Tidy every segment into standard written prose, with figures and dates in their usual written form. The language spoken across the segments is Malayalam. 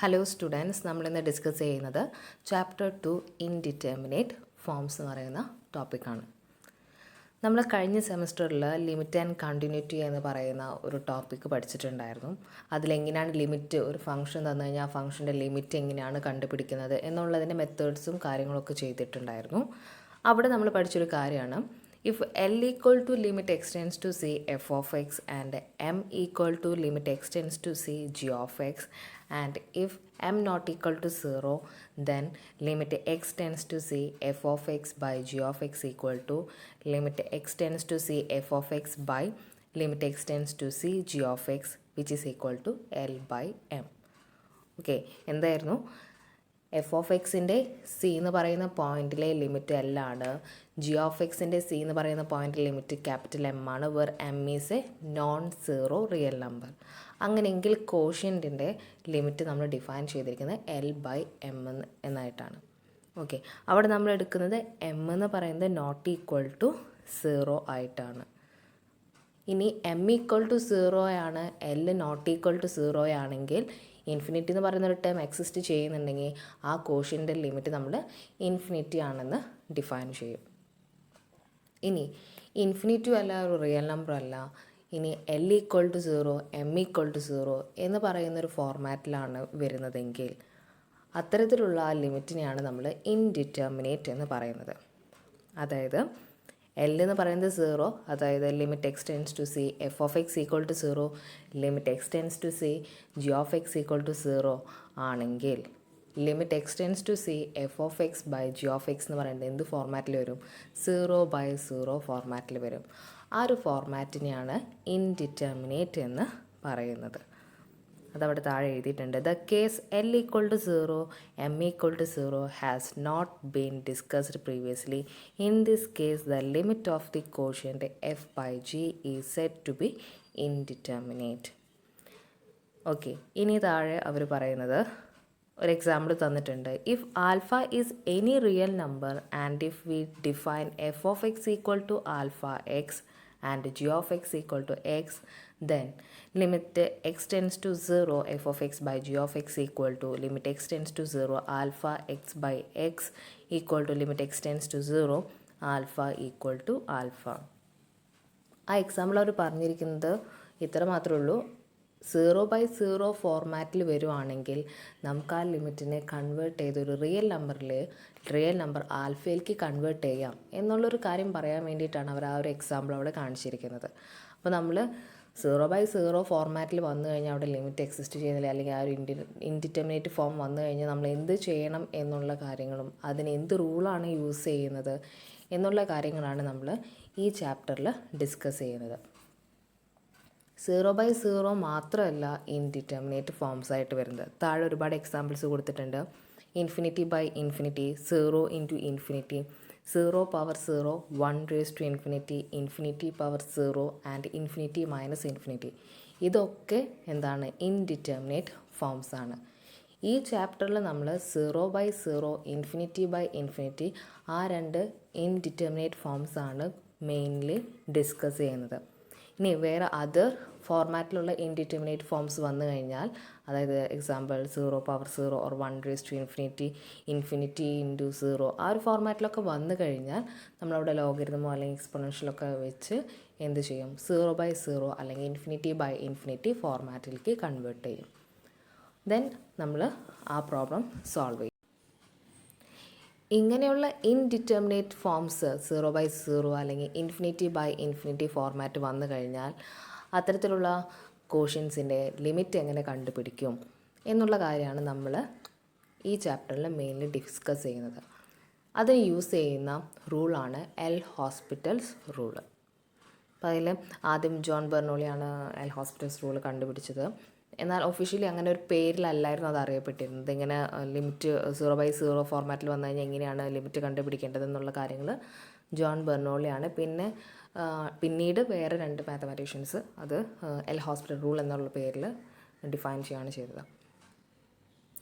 ഹലോ സ്റ്റുഡൻസ്, നമ്മളിന്ന് ഡിസ്കസ് ചെയ്യുന്നത് ചാപ്റ്റർ 2 ഇൻഡിറ്റർമിനേറ്റ് ഫോംസ് എന്ന് പറയുന്ന ടോപ്പിക്കാണ്. നമ്മൾ കഴിഞ്ഞ സെമസ്റ്ററിൽ ലിമിറ്റ് ആൻഡ് കണ്ടിന്യൂറ്റി എന്ന് പറയുന്ന ഒരു ടോപ്പിക്ക് പഠിച്ചിട്ടുണ്ടായിരുന്നു. അതിലെങ്ങനെയാണ് ലിമിറ്റ്, ഒരു ഫംഗ്ഷൻ തന്നു കഴിഞ്ഞാൽ ആ ഫംഗ്ഷൻ്റെ ലിമിറ്റ് എങ്ങനെയാണ് കണ്ടുപിടിക്കുന്നത് എന്നുള്ളതിൻ്റെ മെത്തേഡ്സും കാര്യങ്ങളൊക്കെ ചെയ്തിട്ടുണ്ടായിരുന്നു. അവിടെ നമ്മൾ പഠിച്ചൊരു കാര്യമാണ്, if L equal to limit extends to C f of x and M equal to limit extends to C g of x, and if M not equal to 0, then limit x tends to C f of x by g of x equal to limit x tends to C f of x by limit x tends to C g of x, which is equal to L by M. Okay, എന്തായിരുന്നു? എഫ് ഓഫ് എക്സിൻ്റെ സി എന്ന് പറയുന്ന പോയിൻറ്റിലെ ലിമിറ്റ് എൽ ആണ്. ജി ഓഫ് എക്സിൻ്റെ സി എന്ന് പറയുന്ന പോയിൻ്റ് ലിമിറ്റ് ക്യാപിറ്റൽ എം ആണ്. Where M is a non zero real number. അങ്ങനെയെങ്കിൽ കോഷ്യൻറ്റിൻ്റെ ലിമിറ്റ് നമ്മൾ ഡിഫൈൻ ചെയ്തിരിക്കുന്നത് എൽ ബൈ എം എന്നായിട്ടാണ്. ഓക്കെ, അവിടെ നമ്മൾ എടുക്കുന്നത് എം എന്ന് പറയുന്നത് നോട്ട് ഈക്വൽ ടു സീറോ ആയിട്ടാണ്. ഇനി എം ഈക്വൽ ടു സീറോ ആണ്, L not equal to zero ആണെങ്കിൽ ഇൻഫിനിറ്റി എന്ന് പറയുന്ന ഒരു ടേം എക്സിസ്റ്റ് ചെയ്യുന്നുണ്ടെങ്കിൽ ആ കോഷ്യൻ്റെ ലിമിറ്റ് നമ്മൾ ഇൻഫിനിറ്റി ആണെന്ന് ഡിഫൈൻ ചെയ്യും. ഇനി ഇൻഫിനിറ്റി അല്ല, ഒരു റിയൽ നമ്പർ അല്ല, ഇനി L equal to zero, M equal to zero എന്ന് പറയുന്നൊരു ഫോർമാറ്റിലാണ് വരുന്നതെങ്കിൽ അത്തരത്തിലുള്ള ആ ലിമിറ്റിനെയാണ് നമ്മൾ ഇൻഡിറ്റർമിനേറ്റ് എന്ന് പറയുന്നത്. അതായത് എൽ എന്ന് പറയുന്നത് സീറോ, അതായത് limit X tends to c f of X equal to zero, limit X tends to c g of X equal to zero ആണെങ്കിൽ limit X tends to c f of X by G of X എന്ന് പറയുന്നത് എന്ത് ഫോർമാറ്റിൽ വരും? സീറോ ബൈ സീറോ ഫോർമാറ്റിൽ വരും. ആ ഒരു ഫോർമാറ്റിനെയാണ് ഇൻഡിറ്റർമിനേറ്റ് എന്ന് പറയുന്നത്. അതവിടെ താഴെ എഴുതിയിട്ടുണ്ട്. The case L equal to zero, M equal to zero has not been discussed previously. In this case the limit of the quotient F by G is said to be indeterminate. Okay, ഇനി താഴെ അവർ പറയുന്നത് ഒരു എക്സാമ്പിൾ തന്നിട്ടുണ്ട്. If alpha is any real number and if we define F of X equal to alpha X and g of x equal to x, then limit x tends to 0 f of x by g of x equal to limit x tends to 0 alpha x by x equal to limit x tends to 0 alpha equal to alpha. ആ എക്സാമ്പിൾ അവർ പറഞ്ഞിരിക്കുന്നത് ഇത്ര മാത്രമേ ഉള്ളൂ. 0/0 ഫോർമാറ്റിൽ വരുവാണെങ്കിൽ നമുക്ക് ആ ലിമിറ്റിനെ കൺവേർട്ട് ചെയ്തൊരു റിയൽ നമ്പർ ആൽഫയിലേക്ക് കൺവേർട്ട് ചെയ്യാം എന്നുള്ളൊരു കാര്യം പറയാൻ വേണ്ടിയിട്ടാണ് അവർ ആ ഒരു എക്സാമ്പിൾ അവിടെ കാണിച്ചിരിക്കുന്നത്. അപ്പോൾ നമ്മൾ 0/0 ഫോർമാറ്റിൽ വന്നു കഴിഞ്ഞാൽ അവിടെ ലിമിറ്റ് എക്സിസ്റ്റ് ചെയ്യുന്നില്ല, അല്ലെങ്കിൽ ആ ഒരു ഇൻഡിറ്റർമിനേറ്റ് ഫോം വന്നു കഴിഞ്ഞാൽ നമ്മൾ എന്ത് ചെയ്യണം എന്നുള്ള കാര്യങ്ങളും അതിന് എന്ത് റൂളാണ് യൂസ് ചെയ്യുന്നത് എന്നുള്ള കാര്യങ്ങളാണ് നമ്മൾ ഈ ചാപ്റ്ററിൽ ഡിസ്കസ് ചെയ്യുന്നത്. 0/0 മാത്രമല്ല ഇൻഡിറ്റർമിനേറ്റ് ഫോംസ് ആയിട്ട് വരുന്നത്. താഴെ ഒരുപാട് എക്സാമ്പിൾസ് കൊടുത്തിട്ടുണ്ട്. Infinity by infinity, 0 into infinity, 0 power 0, 1 raise to infinity, infinity power 0 and infinity minus infinity. ഇതൊക്കെ എന്താണ്? ഇൻഡിറ്റർമിനേറ്റ് ഫോംസ് ആണ്. ഈ ചാപ്റ്ററിൽ നമ്മൾ 0/0, ഇൻഫിനിറ്റി ബൈ ഇൻഫിനിറ്റി, ആ രണ്ട് ഇൻഡിറ്റർമിനേറ്റ് ഫോംസ് ആണ് മെയിൻലി ഡിസ്കസ് ചെയ്യുന്നത്. ഇനി വേറെ അതർ ഫോർമാറ്റിലുള്ള ഇൻഡിറ്റർമിനേറ്റ് ഫോംസ് വന്നു കഴിഞ്ഞാൽ, അതായത് example 0 power 0 or 1 raise to infinity, infinity into 0, ആ ഒരു ഫോർമാറ്റിലൊക്കെ വന്നു കഴിഞ്ഞാൽ നമ്മളവിടെ ലോഗരിതമോ അല്ലെങ്കിൽ എക്സ്പൊണൻഷ്യലൊക്കെ വെച്ച് എന്ത് ചെയ്യും? 0/0 അല്ലെങ്കിൽ ഇൻഫിനിറ്റി ബൈ ഇൻഫിനിറ്റി ഫോർമാറ്റിലേക്ക് കൺവേർട്ട് ചെയ്യും. ദെൻ നമ്മൾ ആ പ്രോബ്ലം സോൾവ് ചെയ്യും. ഇങ്ങനെയുള്ള ഇൻഡിറ്റർമിനേറ്റ് ഫോംസ് 0/0 അല്ലെങ്കിൽ ഇൻഫിനിറ്റി ബൈ ഇൻഫിനിറ്റി ഫോർമാറ്റ് വന്നു കഴിഞ്ഞാൽ അത്തരത്തിലുള്ള കോഷ്യൻസിൻ്റെ ലിമിറ്റ് എങ്ങനെ കണ്ടുപിടിക്കും എന്നുള്ള കാര്യമാണ് നമ്മൾ ഈ ചാപ്റ്ററിൽ മെയിൻലി ഡിസ്കസ് ചെയ്യുന്നത്. അത് യൂസ് ചെയ്യുന്ന റൂളാണ് എൽ ഹോസ്പിറ്റൽസ് റൂള്. അപ്പോൾ അതിൽ ആദ്യം ജോൺ ബെർണോളിയാണ് എൽ ഹോസ്പിറ്റൽസ് റൂൾ കണ്ടുപിടിച്ചത്. എന്നാൽ ഒഫീഷ്യലി അങ്ങനെ ഒരു പേരിലല്ലായിരുന്നു അത് അറിയപ്പെട്ടിരുന്നത്. ഇങ്ങനെ ലിമിറ്റ് 0/0 ഫോർമാറ്റിൽ വന്നു കഴിഞ്ഞാൽ എങ്ങനെയാണ് ലിമിറ്റ് കണ്ടുപിടിക്കേണ്ടത് എന്നുള്ള കാര്യങ്ങൾ ജോൺ ബെർണോളിയാണ്. പിന്നീട് വേറെ 2 മാത്തമാറ്റീഷ്യൻസ് അത് എൽ ഹോസ്പിറ്റൽ റൂൾ എന്നുള്ള പേരിൽ ഡിഫൈൻ ചെയ്യുകയാണ് ചെയ്തത്.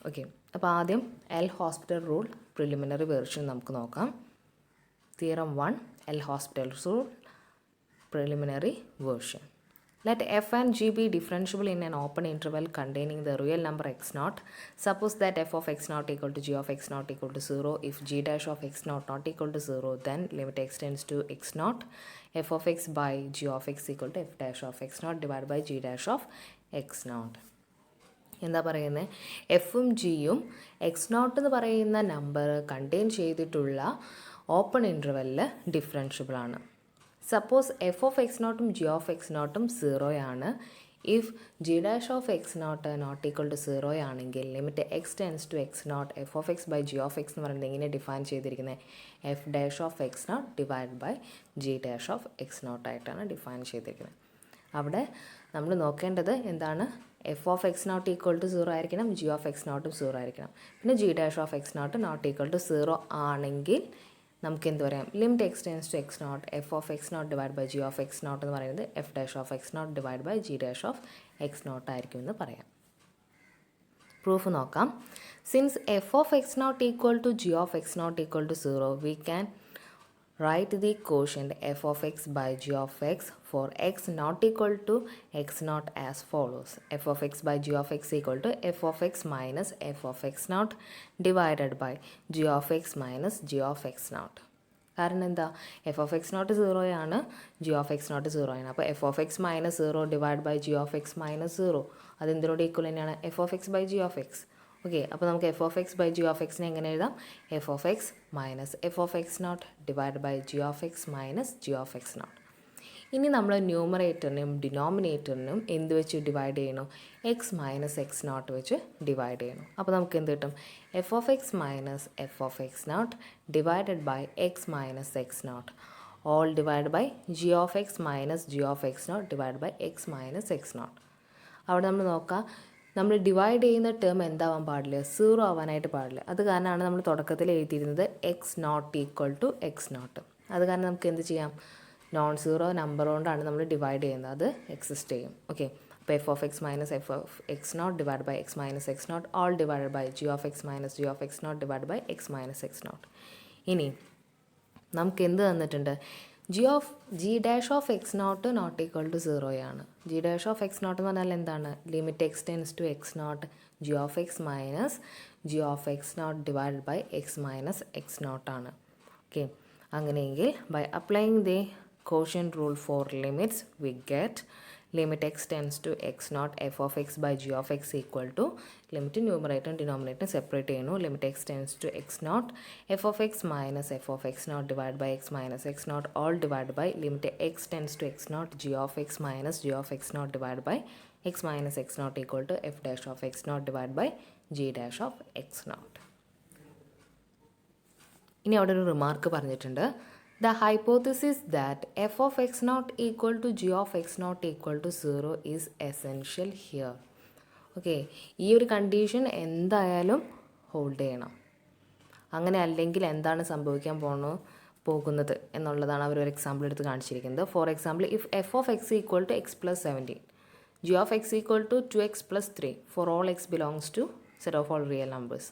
ഓക്കെ, അപ്പോൾ ആദ്യം L Hospital rule preliminary version നമുക്ക് നോക്കാം. Theorem 1, L Hospital rule preliminary version. Let f and g be differentiable in an open interval containing the real number x0. Suppose that f of x0 equal to g of x0 equal to 0. If g dash of x0 not equal to 0, then limit x tends to x0. f of x by g of x equal to f dash of x0 divided by g dash of x0. എന്താ പറയുന്നത്, എഫും ജിയും x0 എന്ന് പറയുന്ന നമ്പർ കണ്ടെയ്ൻ ചെയ്തിട്ടുള്ള ഓപ്പൺ ഇൻ്റർവെല്ലിൽ ഡിഫറൻഷ്യബിൾ ആണ്. സപ്പോസ് എഫ് ഓഫ് എക്സ് നോട്ടും ജി ഓഫ് എക്സ് നോട്ടും 0 ആണ്. If g dash of X naught not equal to 0 ആണെങ്കിൽ limit X tends to X naught F of X by G of X എന്ന് പറയുന്നത് എങ്ങനെ ഡിഫൈൻ ചെയ്തിരിക്കുന്നത്, f dash of X naught divide by G dash of X naught ആയിട്ടാണ് ഡിഫൈൻ ചെയ്തിരിക്കുന്നത്. അവിടെ നമ്മൾ നോക്കേണ്ടത് എന്താണ്, F of X not equal to 0 ആയിരിക്കണം, ജി ഓഫ് എക്സ് നോട്ടും 0 ആയിരിക്കണം. പിന്നെ G dash of X naught not equal to 0 ആണെങ്കിൽ നമുക്ക് എന്ത് പറയാം, limit X tends to X naught F of X naught divide by G of X naught എന്ന് പറയുന്നത് F dash of X naught divide by G dash of X naught ആയിരിക്കും എന്ന് പറയാം. പ്രൂഫ് നോക്കാം. Since F of X not equal to G of X not equal to 0, we can write the quotient f of x by g of x for x not equal to x naught as follows. f of x by g of x equal to f of x minus f of x naught divided by g of x minus g of x naught. കാരണം എന്താ, എഫ് ഓഫ് എക്സ് നോട്ട് 0 ആണ്, ജി ഓഫ് എക്സ് നോട്ട് 0 ആണ്. അപ്പോൾ F of X minus 0 divide by G of X minus 0 അതെന്തിനോട് ഈക്വൽ തന്നെയാണ്, f of X by G of x. Okay, അപ്പോൾ നമുക്ക് f of X by G of എക്സിനെ എങ്ങനെ എഴുതാം, f of X minus F of X naught divide by G of X minus G of X naught. ഇനി നമ്മൾ ന്യൂമറേറ്ററിനും ഡിനോമിനേറ്ററിനും എന്ത് വെച്ച് ഡിവൈഡ് ചെയ്യണം, എക്സ് മൈനസ് എക്സ് നോട്ട് വെച്ച് ഡിവൈഡ് ചെയ്യണം. അപ്പോൾ നമുക്ക് എന്ത് കിട്ടും, F of X minus F of X naught divided by X minus X naught all divide by G of X minus G of X naught divide by X minus X naught. അവിടെ നമ്മൾ നോക്കാം, നമ്മൾ ഡിവൈഡ് ചെയ്യുന്ന ടേം എന്താവാൻ പാടില്ല, 0 ആവാനായിട്ട് പാടില്ല. അത് കാരണമാണ് നമ്മൾ തുടക്കത്തിൽ എഴുതിയിരുന്നത് x not equal to X naught. അത് കാരണം നമുക്ക് എന്ത് ചെയ്യാം, നോൺ സീറോ നമ്പർ കൊണ്ടാണ് നമ്മൾ ഡിവൈഡ് ചെയ്യുന്നത്, അത് എക്സിസ്റ്റ് ചെയ്യും. ഓക്കെ, അപ്പോൾ F of X minus F of X naught divide by X minus X naught all divide by G of X minus G of X naught divide by X minus X naught. ഇനി നമുക്ക് എന്ത് തന്നിട്ടുണ്ട്, G dash of X naught not equal to 0 ആണ്. G dash of X naught എന്ന് പറഞ്ഞാൽ എന്താണ്, limit X tends to X naught G of X minus G of X naught divide by X minus X naught ആണ്. ഓക്കെ, അങ്ങനെയെങ്കിൽ by applying the quotient rule for limits, we get limit x tends to x naught f of x by g of x equal to limit numerator and denominator separate ചെയ്യുന്നു. limit x tends to x naught f of x minus f of x naught divided by x minus x naught all divided by limit x tends to x naught g of x minus g of x naught divided by x minus x naught equal to f dash of x naught divided by g dash of x naught. ഇനി അവിടെ ഒരു റിമാർക്ക് പറഞ്ഞിട്ടുണ്ട്, the hypothesis that f of x naught equal to g of x naught equal to 0 is essential here. Okay, ഈ ഒരു കണ്ടീഷൻ എന്തായാലും ഹോൾഡ് ചെയ്യണം. അങ്ങനെ അല്ലെങ്കിൽ എന്താണ് സംഭവിക്കാൻ പോകുന്നത് എന്നുള്ളതാണ് അവർ ഒരു എക്സാമ്പിൾ എടുത്ത് കാണിച്ചിരിക്കുന്നത്. For example, if F of X equal to X plus 17, G of X equal to 2x plus 3 for all X belongs to set of all real numbers,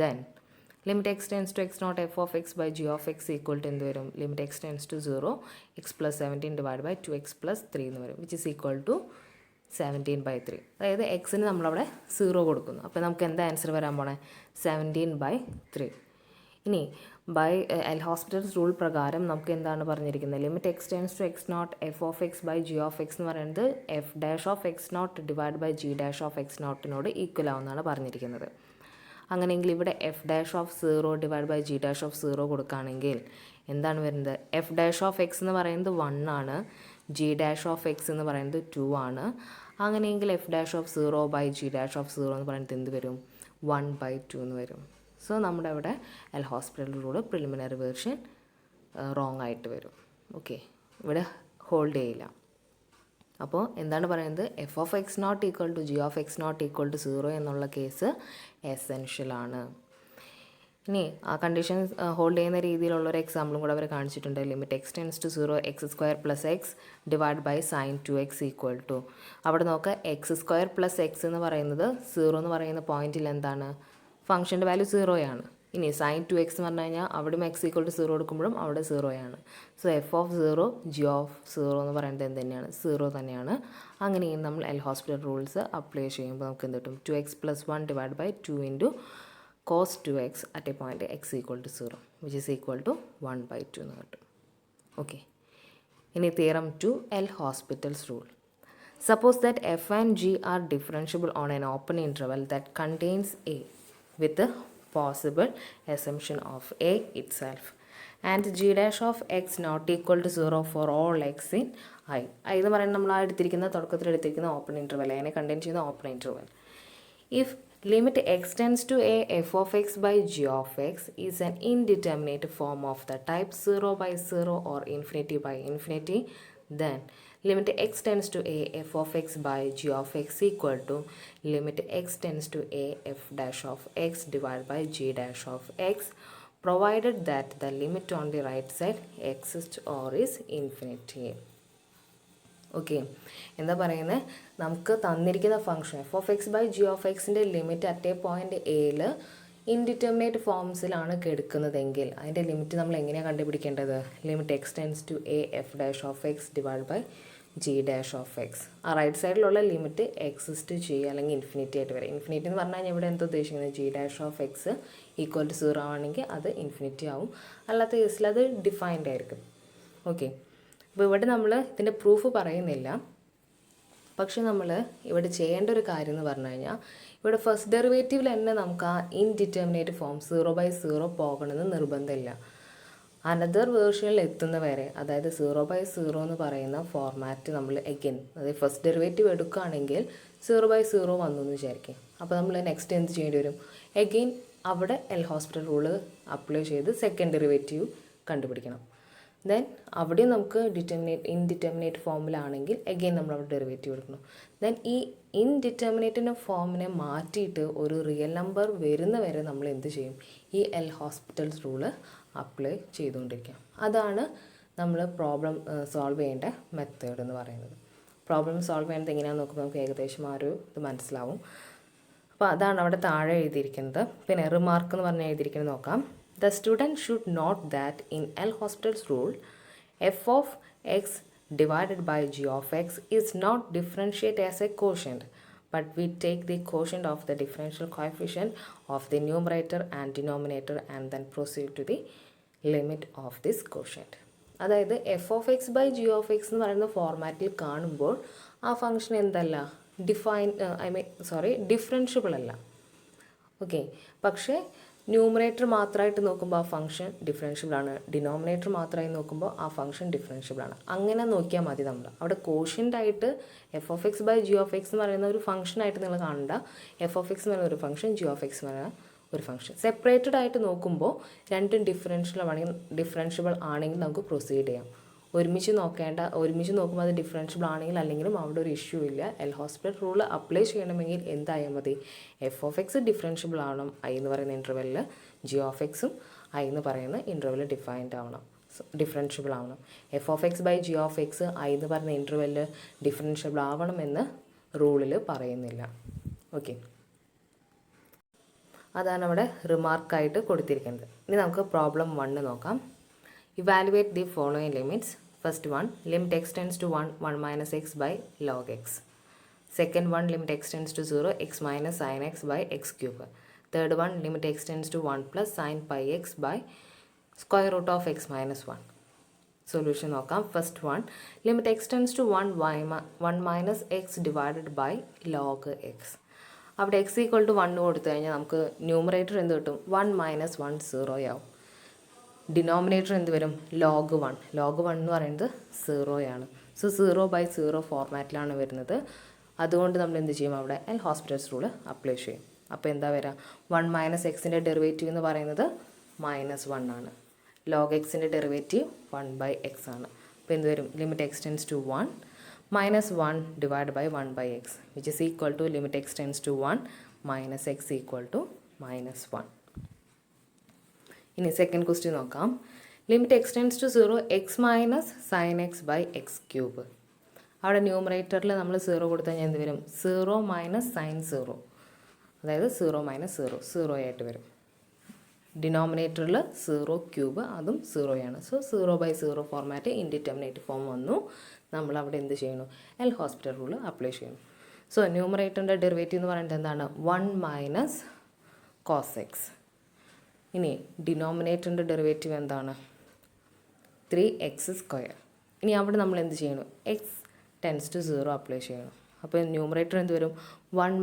then limit x tends to x naught f of x by g of x equal to എന്ത് വരും, limit x tends to 0 x plus 17 divided by 2x plus 3 എന്ന് വരും, which is equal to 17/3. അതായത് എക്സിന് നമ്മളവിടെ 0 കൊടുക്കുന്നു. അപ്പോൾ നമുക്ക് എന്താ ആൻസർ വരാൻ പോണേ, 17/3. ഇനി ബൈ എൽ ഹോസ്പിറ്റൽസ് റൂൾ പ്രകാരം നമുക്ക് എന്താണ് പറഞ്ഞിരിക്കുന്നത്, limit X tends to X naught F of X by G of X എന്ന് പറയുന്നത് F dash of X naught divide by G dash of x നോട്ടിനോട് ഈക്വൽ ആവുന്നതാണ് പറഞ്ഞിരിക്കുന്നത്. അങ്ങനെയെങ്കിൽ ഇവിടെ f dash of 0 divide by G dash of 0 കൊടുക്കുകയാണെങ്കിൽ എന്താണ് വരുന്നത്, എഫ് ഡാഷ് ഓഫ് എക്സ് എന്ന് പറയുന്നത് 1 ആണ്, ജി ഡാഷ് ഓഫ് എക്സ് എന്ന് പറയുന്നത് 2 ആണ്. അങ്ങനെയെങ്കിൽ F dash of 0 by G dash of 0 എന്ന് പറയുന്നത് എന്ത് വരും, 1/2 എന്ന് വരും. സോ നമ്മുടെ അവിടെ L Hospital rule preliminary version wrong ആയിട്ട് വരും. ഓക്കെ, ഇവിടെ ഹോൾഡ് ചെയ്യില്ല. അപ്പോൾ എന്താണ് പറയുന്നത്, F of X not equal to G of X not equal to 0 എന്നുള്ള കേസ് എസെൻഷ്യലാണ്. ഇനി ആ കണ്ടീഷൻ ഹോൾഡ് ചെയ്യുന്ന രീതിയിലുള്ളൊരു എക്സാമ്പിളും കൂടെ അവർ കാണിച്ചിട്ടുണ്ട്. Limit X tends to 0 X square plus X divide by sine 2x equal to, അവിടെ നോക്കുക എക്സ് സ്ക്വയർ പ്ലസ് എക്സ് എന്ന് പറയുന്നത് 0 എന്ന് പറയുന്ന പോയിന്റിൽ എന്താണ്, ഫംഗ്ഷൻ്റെ വാല്യൂ 0 ആണ്. ഇനി സൈൻ 2x എന്ന് പറഞ്ഞു കഴിഞ്ഞാൽ അവിടെ എക്സ് ഈക്വൽ ടു 0 കൊടുക്കുമ്പോഴും അവിടെ 0 so F of 0 G of 0 എന്ന് പറയുന്നത് എന്ത് തന്നെയാണ് 0 തന്നെയാണ്. അങ്ങനെയും നമ്മൾ എൽ ഹോസ്പിറ്റൽ റൂൾസ് അപ്ലൈ ചെയ്യുമ്പോൾ നമുക്ക് എന്ത് കിട്ടും 2x + 1 divide by 2 into cos 2x at a point X equal to 0 which is equal to 1/2 എന്ന് കിട്ടും. ഓക്കെ, ഇനി theorem 2 L Hospital's rule. Suppose that f and g are differentiable on an open interval that contains a with the possible assumption of a itself and g dash of x not equal to 0 for all x in I. എന്ന് പറയുന്നത് നമ്മൾ തുടക്കത്തിൽ എടുത്തിരിക്കുന്ന ഓപ്പൺ ഇൻ്റർവൽ, അതിനെ കണ്ടെയ്ൻ ചെയ്യുന്ന open interval. If limit x tends to a f of x by g of x is an indeterminate form of the type 0/0 or infinity by infinity, then limit x tends to a f of x by g of x equal to limit x tends to a f dash of x divided by g dash of x, provided that the limit on the right side exists or is infinity. Okay, എന്താ പറയുന്നത്, നമുക്ക് തന്നിരിക്കുന്ന function F of X by G of എക്സിൻ്റെ ലിമിറ്റ് അറ്റ് എ പോയിൻ്റ് എയിൽ ഇൻഡിറ്റർമിനേറ്റ് ഫോംസിലാണ് എടുക്കുന്നതെങ്കിൽ അതിൻ്റെ ലിമിറ്റ് നമ്മൾ എങ്ങനെയാണ് കണ്ടുപിടിക്കേണ്ടത്? Limit X tends to A F dash of X divide by G dash of X. ആ റൈറ്റ് സൈഡിലുള്ള ലിമിറ്റ് എക്സിസ്റ്റ് ചെയ്യുക, അല്ലെങ്കിൽ ഇൻഫിനിറ്റി ആയിട്ട് വരും. ഇൻഫിനിറ്റി എന്ന് പറഞ്ഞാൽ ഇവിടെ എന്താ ഉദ്ദേശിക്കുന്നത്? G dash of X equal to 0 ആണെങ്കിൽ അത് ഇൻഫിനിറ്റി ആവും, അല്ലാത്ത കേസിൽ അത് ഡിഫൈൻഡ് ആയിരിക്കും. ഓക്കെ, അപ്പോൾ ഇവിടെ നമ്മൾ ഇതിൻ്റെ പ്രൂഫ് പറയുന്നില്ല, പക്ഷെ നമ്മൾ ഇവിടെ ചെയ്യേണ്ട ഒരു കാര്യം എന്ന് പറഞ്ഞു കഴിഞ്ഞാൽ ഇവിടെ ഫസ്റ്റ് ഡെറിവേറ്റീവിൽ തന്നെ നമുക്ക് ആ ഇൻഡിറ്റർമിനേറ്റ് ഫോം 0/0 പോകണമെന്ന് നിർബന്ധമില്ല. അനദർ വേർഷനിൽ എത്തുന്നവരെ, അതായത് 0/0 എന്ന് പറയുന്ന ഫോർമാറ്റ് നമ്മൾ എഗെയിൻ, അതായത് ഫസ്റ്റ് ഡെറിവേറ്റീവ് എടുക്കുകയാണെങ്കിൽ 0/0 വന്നു എന്ന് വിചാരിക്കും. അപ്പോൾ നമ്മൾ നെക്സ്റ്റ് എന്ത് ചെയ്യേണ്ടി വരും? എഗെയിൻ അവിടെ എൽ ഹോസ്പിറ്റൽ റൂള് അപ്ലൈ ചെയ്ത് സെക്കൻഡ് ഡെറിവേറ്റീവ് കണ്ടുപിടിക്കണം. ദെൻ അവിടെ നമുക്ക് ഇൻഡിറ്റർമിനേറ്റ് ഫോമിലാണെങ്കിൽ എഗെയിൻ നമ്മൾ അവിടെ ഡെറിവേറ്റീവ് എടുക്കണം. ദെൻ ഈ ഇൻഡിറ്റർമിനേറ്റിൻ്റെ ഫോമിനെ മാറ്റിയിട്ട് ഒരു റിയൽ നമ്പർ വരുന്ന വരെ നമ്മൾ എന്ത് ചെയ്യും? ഈ എൽ ഹോസ്പിറ്റൽസ് റൂള് അപ്ലൈ ചെയ്തുകൊണ്ടിരിക്കാം. അതാണ് നമ്മൾ പ്രോബ്ലം സോൾവ് ചെയ്യേണ്ട മെത്തേഡ് എന്ന് പറയുന്നത്. പ്രോബ്ലം സോൾവ് ചെയ്യുന്നത് എങ്ങനെയാണെന്ന് നോക്കുമ്പോൾ നമുക്ക് ഏകദേശം ആ ഒരു ഇത് മനസ്സിലാവും. അപ്പോൾ അതാണ് അവിടെ താഴെ എഴുതിയിരിക്കുന്നത്. പിന്നെ റിമാർക്ക് എന്ന് പറഞ്ഞ് എഴുതിയിരിക്കുന്നത് നോക്കാം. The student should note that in L Hospital's rule, f of x divided by g of x is not differentiate as a quotient, but we take the quotient of the differential coefficient of the numerator and denominator and then proceed to the limit of this quotient. അതായത് F of X by G of X എന്ന് പറയുന്ന ഫോർമാറ്റിൽ കാണുമ്പോൾ ആ ഫംഗ്ഷൻ എന്തല്ല, ഡിഫറൻഷ്യബിൾ അല്ല. ഓക്കെ, പക്ഷേ ന്യൂമറേറ്റർ മാത്രമായിട്ട് നോക്കുമ്പോൾ ആ ഫംഗ്ഷൻ ഡിഫറൻഷ്യബിൾ ആണ്, ഡിനോമിനേറ്റർ മാത്രമായി നോക്കുമ്പോൾ ആ ഫംഗ്ഷൻ ഡിഫറൻഷ്യബിൾ ആണ്. അങ്ങനെ നോക്കിയാൽ മതി. നമ്മൾ അവിടെ കോഷ്യൻ്റ് ആയിട്ട് F of X by G of X എന്ന് പറയുന്ന ഒരു ഫംഗ്ഷനായിട്ട് നിങ്ങൾ കാണണ്ട. എഫ് ഓഫ് എക്സ് എന്ന് പറയുന്ന ഒരു ഫംഗ്ഷൻ, ജി ഓഫ് എക്സ് എന്ന് പറയുന്ന ഒരു ഫംഗ്ഷൻ. സെപ്പറേറ്റഡ് ആയിട്ട് നോക്കുമ്പോൾ രണ്ടും ഡിഫറൻഷ്യബിൾ ആണെങ്കിൽ നമുക്ക് പ്രൊസീഡ് ചെയ്യാം. ഒരുമിച്ച് നോക്കുമ്പോൾ അത് ഡിഫറൻഷ്യബിൾ ആണെങ്കിൽ അല്ലെങ്കിലും അവിടെ ഒരു ഇഷ്യൂ ഇല്ല. എൽ ഹോസ്പിറ്റൽ റൂൾ അപ്ലൈ ചെയ്യണമെങ്കിൽ എന്തായാൽ മതി? എഫ് ഓഫ് എക്സ് ഡിഫറൻഷ്യബിൾ ആവണം ഐ എന്ന് പറയുന്ന ഇൻ്റർവെല്ലിൽ, ജി ഓഫ് എക്സും ഐ എന്ന് പറയുന്ന ഇൻ്റർവെല്ലിൽ ഡിഫറൻഷ്യബിൾ ആവണം. F of X by G of X I എന്ന് പറയുന്ന ഇൻ്റർവെല്ലിൽ ഡിഫറൻഷ്യബിൾ ആവണമെന്ന് റൂളിൽ പറയുന്നില്ല. ഓക്കെ, അതാണ് അവിടെ റിമാർക്കായിട്ട് കൊടുത്തിരിക്കുന്നത്. ഇനി നമുക്ക് പ്രോബ്ലം 1 നോക്കാം. Evaluate the following limits. First one, limit x tends to 1, 1 minus x by log x. Second one, limit x tends to 0, x minus sin x by x cube. Third one, limit x tends to 1 plus sin pi x by square root of x minus 1. Solution നോക്കാം. First one, limit x tends to 1 minus x divided by log x. അവിടെ x equal to 1 കൊടുത്തു കഴിഞ്ഞാൽ നമുക്ക് ന്യൂമറേറ്റർ എന്ത് കിട്ടും? 1 minus 1 0 ആവും. ഡിനോമിനേറ്റർ എന്ത് വരും? ലോഗ് 1. ലോഗ് 1 എന്ന് പറയുന്നത് 0 ആണ്. സോ 0/0 ഫോർമാറ്റിലാണ് വരുന്നത്. അതുകൊണ്ട് നമ്മൾ എന്ത് ചെയ്യും? അവിടെ എൽ ഹോസ്പിറ്റൽസ് റൂൾ അപ്ലൈ ചെയ്യും. അപ്പോൾ എന്താ വരിക? 1 മൈനസ് എക്സിൻ്റെ ഡെറിവേറ്റീവ് എന്ന് പറയുന്നത് -1 ആണ്. ലോഗ് എക്സിൻ്റെ ഡെറിവേറ്റീവ് 1/x ആണ്. അപ്പോൾ എന്ത് വരും? Limit X tends to 1 -1 divide by 1/x which is equal to limit X tends to 1 minus X equal to -1. ഇനി സെക്കൻഡ് ക്വസ്റ്റ്യൻ നോക്കാം. Limit X tends to 0, X minus sine X by X cube. അവിടെ ന്യൂമറേറ്ററിൽ നമ്മൾ 0 കൊടുത്തു കഴിഞ്ഞാൽ എന്ത് വരും? 0 മൈനസ് സൈൻ 0, അതായത് 0 മൈനസ് 0 ആയിട്ട് വരും. ഡിനോമിനേറ്ററിൽ 0³ അതും 0 സോ 0/0 ഫോർമാറ്റ് ഇൻഡിറ്റർമിനേറ്റ് ഫോം വന്നു. നമ്മളവിടെ എന്ത് ചെയ്യണം? എൽ ഹോസ്പിറ്റൽ റൂൾ അപ്ലൈ ചെയ്യണം. സോ ന്യൂമറേറ്ററിൻ്റെ ഡെറിവേറ്റീവ് എന്ന് പറയുന്നത് എന്താണ്? 1 - cos x. ഇനി ഡിനോമിനേറ്ററിൻ്റെ ഡെറിവേറ്റീവ് എന്താണ്? 3x². ഇനി അവിടെ നമ്മൾ എന്ത് ചെയ്യണം? x ടെൻസ് ടു 0 അപ്ലൈ ചെയ്യണം. അപ്പോൾ ന്യൂമറേറ്റർ എന്ത് വരും? 1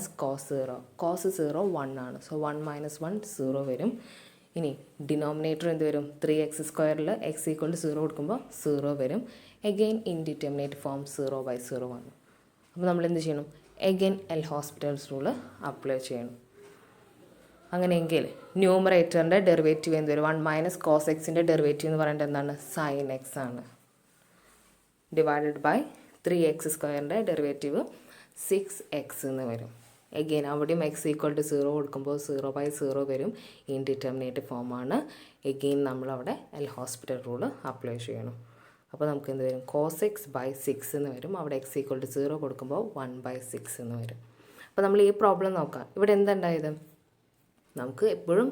- cos 0. cos 0 1 ആണ്. സോ 1 - 1 0 വരും. ഇനി ഡിനോമിനേറ്റർ എന്ത് വരും? 3x²ൽ x = 0 കൊടുക്കുമ്പോൾ 0 വരും. എഗെയിൻ ഇൻഡിറ്റർമിനേറ്റ് ഫോം 0/0 വന്നു. അപ്പോൾ നമ്മൾ എന്ത് ചെയ്യണം? Again L hospitals rule apply ചെയ്യണം. അങ്ങനെയെങ്കിൽ ന്യൂമറേറ്ററിൻ്റെ ഡെറിവേറ്റീവ് എന്ത് വരും? 1 - cos x ഡെറിവേറ്റീവ് എന്ന് പറയുന്നത് എന്താണ്? sin x ആണ്. Divided by 3x² derivative 6x എന്ന് വരും. എഗെയിൻ അവിടെയും x = 0 കൊടുക്കുമ്പോൾ 0/0 വരും. ഇൻഡിറ്റർമിനേറ്റ് ഫോമാണ്. എഗെയിൻ നമ്മളവിടെ എൽ ഹോസ്പിറ്റൽ റൂള് അപ്ലൈ ചെയ്യണം. അപ്പോൾ നമുക്ക് എന്ത് വരും? cos x/6 എന്ന് വരും. അവിടെ x = 0 കൊടുക്കുമ്പോൾ 1/6 എന്ന് വരും. അപ്പോൾ നമ്മൾ ഈ പ്രോബ്ലം നോക്കാം. ഇവിടെ എന്തുണ്ടായത്? നമുക്ക് എപ്പോഴും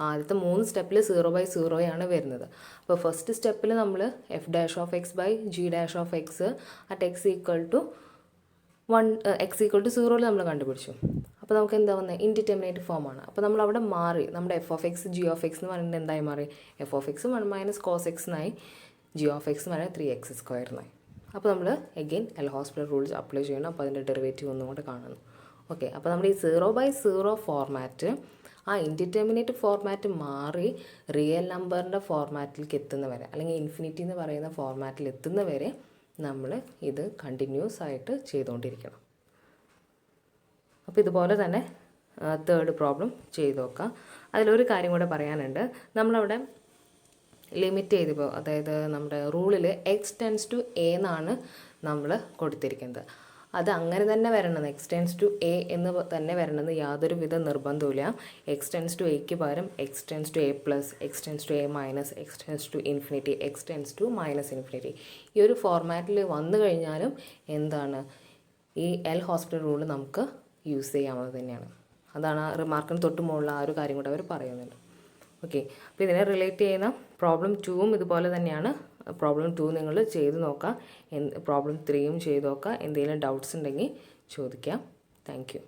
ആദ്യത്തെ 3 സ്റ്റെപ്പിൽ 0/0 വരുന്നത്. അപ്പോൾ ഫസ്റ്റ് സ്റ്റെപ്പിൽ നമ്മൾ f'(x/g'(x) അറ്റ് x = 0 നമ്മൾ കണ്ടുപിടിച്ചു. അപ്പോൾ നമുക്ക് എന്താ വന്നത്? ഇൻഡിറ്റർമിനേറ്റ് ഫോമാണ്. അപ്പോൾ നമ്മൾ അവിടെ മാറി. നമ്മുടെ f(x, g(x) എന്ന് പറയുന്നത് എന്തായി മാറി? f(x) 1 - cos x എന്നായി. g(x) 3x² എന്നായി. അപ്പോൾ നമ്മൾ again L hospital rules apply ചെയ്യണം. അപ്പോൾ അതിൻ്റെ ഡെറിവേറ്റീവ് ഒന്നും കൂടെ കാണുന്നു. ഓക്കെ, അപ്പോൾ നമ്മൾ ഈ 0/0 ഫോർമാറ്റ് ആ ഇൻഡിറ്റർമിനേറ്റ് ഫോർമാറ്റ് മാറി റിയൽ നമ്പറിൻ്റെ ഫോർമാറ്റിലേക്ക് എത്തുന്നവരെ, അല്ലെങ്കിൽ ഇൻഫിനിറ്റി എന്ന് പറയുന്ന ഫോർമാറ്റിൽ എത്തുന്നവരെ നമ്മൾ ഇത് കണ്ടിന്യൂസ് ആയിട്ട് ചെയ്തുകൊണ്ടിരിക്കണം. അപ്പോൾ ഇതുപോലെ തന്നെ തേർഡ് പ്രോബ്ലം ചെയ്ത് നോക്കാം. അതിലൊരു കാര്യം കൂടെ പറയാനുണ്ട്. നമ്മളവിടെ ലിമിറ്റ് ചെയ്തപ്പോൾ, അതായത് നമ്മുടെ റൂളിൽ x ടെൻസ് ടു a എന്നാണ് നമ്മൾ കൊടുത്തിരിക്കുന്നത്. അത് അങ്ങനെ തന്നെ വരണമെന്ന്, x ടെൻസ് ടു a എന്ന് തന്നെ വരണമെന്ന് യാതൊരു വിധ നിർബന്ധമില്ല. x ടെൻസ് ടു aക്ക് പകരം x tends to a+, x tends to a-, x tends to infinity, x tends to -infinity, ഈ ഒരു ഫോർമാറ്റിൽ വന്നു കഴിഞ്ഞാലും എന്താണ്, ഈ എൽ ഹോസ്പിറ്റൽ റൂൾ നമുക്ക് യൂസ് ചെയ്യാവുന്നത് തന്നെയാണ്. അതാണ് ആ റിമാർക്കിന് തൊട്ട് മുകളിൽ ആ ഒരു കാര്യം കൂടെ അവർ പറയുന്നുണ്ട്. ഓക്കെ, അപ്പോൾ ഇതിനെ റിലേറ്റ് ചെയ്യുന്ന പ്രോബ്ലം 2ഉം ഇതുപോലെ തന്നെയാണ്. പ്രോബ്ലം 2 നിങ്ങൾ ചെയ്ത് നോക്കാം. പ്രോബ്ലം 3യും ചെയ്ത് നോക്കാം. എന്തെങ്കിലും ഡൗട്ട്സ് ഉണ്ടെങ്കിൽ ചോദിക്കാം. Thank you.